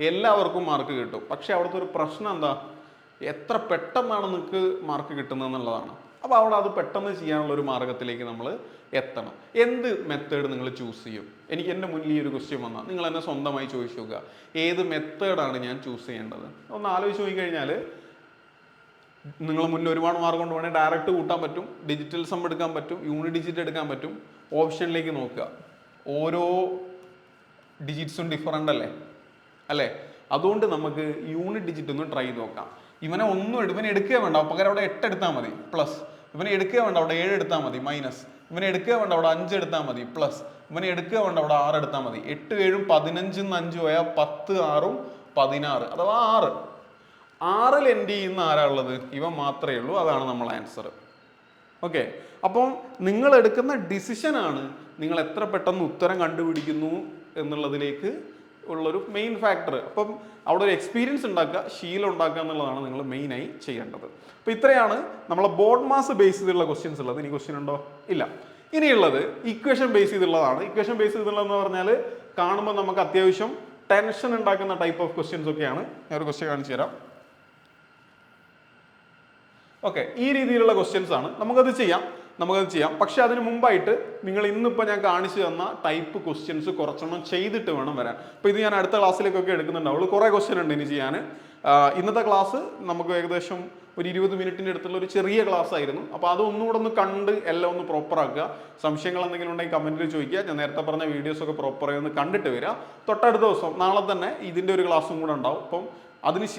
എല്ലാവർക്കും മാർക്ക് കിട്ടും. പക്ഷെ അവിടുത്തെ ഒരു പ്രശ്നം എന്താ? എത്ര പെട്ടെന്നാണ് നിങ്ങൾക്ക് മാർക്ക് കിട്ടുന്നത് എന്നുള്ളതാണ്. അപ്പോൾ അവിടെ അത് പെട്ടെന്ന് ചെയ്യാനുള്ള ഒരു മാർഗത്തിലേക്ക് നമ്മൾ എത്തണം. എന്ത് മെത്തേഡ് നിങ്ങൾ ചൂസ് ചെയ്യും? എൻ്റെ മുന്നിൽ ഈ ഒരു ക്വസ്റ്റ്യൻ വന്നാൽ നിങ്ങൾ എന്നെ സ്വന്തമായി ചോദിച്ചു നോക്കുക, ഏത് മെത്തേഡാണ് ഞാൻ ചൂസ് ചെയ്യേണ്ടത്? ഒന്ന് ആലോചിച്ച് നോക്കിക്കഴിഞ്ഞാൽ നിങ്ങളുടെ മുന്നിൽ ഒരുപാട് മാർഗം കൊണ്ട് വേണമെങ്കിൽ ഡയറക്റ്റ് കൂട്ടാൻ പറ്റും, ഡിജിറ്റൽ സം എടുക്കാൻ പറ്റും, യൂണിറ്റ് ഡിജിറ്റ് എടുക്കാൻ പറ്റും. ഓപ്ഷനിലേക്ക് നോക്കുക, ഓരോ ഡിജിറ്റ്സും ഡിഫറൻ്റ് അല്ലേ? അതുകൊണ്ട് നമുക്ക് യൂണിറ്റ് ഡിജിറ്റ് ഒന്ന് ട്രൈ ചെയ്ത് നോക്കാം. ഇവനെ എടുക്കുക വേണ്ട, പകരം അവിടെ 8 എടുത്താൽ മതി, പ്ലസ്. ഇവനെ എടുക്കുക വേണ്ട, അവിടെ 7 എടുത്താൽ മതി, മൈനസ്. ഇവനെ എടുക്കുക വേണ്ട, അവിടെ 5 എടുത്താൽ മതി, പ്ലസ്. ഇവനെ എടുക്കുക വേണ്ട, അവിടെ 6 എടുത്താൽ മതി. 8 7 15 5 പോയാൽ 10 6 16, അഥവാ 6ൽ എൻഡ് ചെയ്യുന്ന ആരാളുള്ളത്? ഇവ മാത്രമേ ഉള്ളൂ. അതാണ് നമ്മൾ ആൻസർ. ഓക്കെ, അപ്പം നിങ്ങൾ എടുക്കുന്ന ഡിസിഷനാണ് നിങ്ങൾ എത്ര പെട്ടെന്ന് ഉത്തരം കണ്ടുപിടിക്കുന്നു എന്നുള്ളതിലേക്ക് ഉള്ളൊരു മെയിൻ ഫാക്ടർ. അപ്പം അവിടെ ഒരു എക്സ്പീരിയൻസ് ഉണ്ടാക്കുക, ശീലം ഉണ്ടാക്കുക എന്നുള്ളതാണ് നിങ്ങൾ മെയിനായി ചെയ്യേണ്ടത്. അപ്പോൾ ഇത്രയാണ് നമ്മളെ ബോർഡ് മാസ് ബേസ് ചെയ്തുള്ള ക്വസ്റ്റ്യൻസ് ഉള്ളത്. ഇനി ക്വസ്റ്റ്യൻ ഉണ്ടോ? ഇല്ല. ഇനിയുള്ളത് ഇക്വേഷൻ ബേസ് ചെയ്തുള്ളതാണ്. ഇക്വേഷൻ ബേസ് ചെയ്തുള്ളതെന്ന് പറഞ്ഞാൽ കാണുമ്പോൾ നമുക്ക് അത്യാവശ്യം ടെൻഷൻ ഉണ്ടാക്കുന്ന ടൈപ്പ് ഓഫ് ക്വസ്റ്റ്യൻസ് ഒക്കെയാണ്. ഞാൻ ഒരു ക്വസ്റ്റ്യൻ കാണിച്ചു തരാം. ഓക്കെ, ഈ രീതിയിലുള്ള ക്വസ്റ്റ്യൻസ് ആണ്. നമുക്കത് ചെയ്യാം. പക്ഷെ അതിന് മുമ്പായിട്ട് നിങ്ങൾ ഇന്നിപ്പോൾ ഞാൻ കാണിച്ചു തന്ന ടൈപ്പ് ക്വസ്റ്റ്യൻസ് കുറച്ചെണ്ണം ചെയ്തിട്ട് വേണം വരാൻ. അപ്പോൾ ഇത് ഞാൻ അടുത്ത ക്ലാസ്സിലേക്കൊക്കെ എടുക്കുന്നുണ്ടാവുള്ളൂ. കുറേ ക്വസ്റ്റ്യൻ ഉണ്ട് ഇനി ചെയ്യാൻ. ഇന്നത്തെ ക്ലാസ് നമുക്ക് ഏകദേശം ഒരു 20 മിനിറ്റിൻ്റെ അടുത്തുള്ള ഒരു ചെറിയ ക്ലാസ് ആയിരുന്നു. അപ്പോൾ അതൊന്നുകൂടെ ഒന്ന് കണ്ട് എല്ലാം ഒന്ന് പ്രോപ്പറാക്കുക. സംശയങ്ങൾ എന്തെങ്കിലും ഉണ്ടെങ്കിൽ കമൻറ്റിൽ ചോദിക്കുക. ഞാൻ നേരത്തെ പറഞ്ഞ വീഡിയോസൊക്കെ പ്രോപ്പറായി ഒന്ന് കണ്ടിട്ട് വരിക. തൊട്ടടുത്ത ദിവസം നാളെ തന്നെ ഇതിൻ്റെ ഒരു ക്ലാസ്സും കൂടെ ഉണ്ടാവും. അപ്പം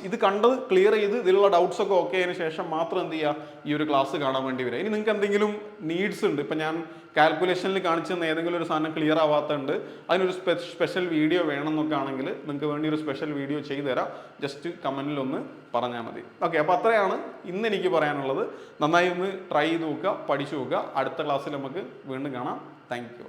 ഇത് കണ്ടത് ക്ലിയർ ചെയ്ത് ഇതിലുള്ള ഡൗട്ട്സ് ഒക്കെ ഓക്കെ ആയതിനു ശേഷം മാത്രം എന്ത് ചെയ്യുക, ഈ ഒരു ക്ലാസ് കാണാൻ വേണ്ടി വരിക. ഇനി നിങ്ങൾക്ക് എന്തെങ്കിലും നീഡ്സ് ഉണ്ട്, ഇപ്പം ഞാൻ കാൽക്കുലേഷനിൽ കാണിച്ചു തന്ന ഏതെങ്കിലും ഒരു സാധനം ക്ലിയർ ആവാത്തുണ്ട്, അതിനൊരു സ്പെഷ്യൽ വീഡിയോ വേണമെന്നൊക്കെ ആണെങ്കിൽ നിങ്ങൾക്ക് വേണ്ടി ഒരു സ്പെഷ്യൽ വീഡിയോ ചെയ്തു തരാം. ജസ്റ്റ് കമൻറ്റിൽ ഒന്ന് പറഞ്ഞാൽ മതി. ഓക്കെ, അപ്പോൾ അത്രയാണ് ഇന്ന് എനിക്ക് പറയാനുള്ളത്. നന്നായി ഒന്ന് ട്രൈ ചെയ്ത് നോക്കുക, പഠിച്ചു നോക്കുക. അടുത്ത ക്ലാസ്സിൽ നമുക്ക് വീണ്ടും കാണാം. Thank you.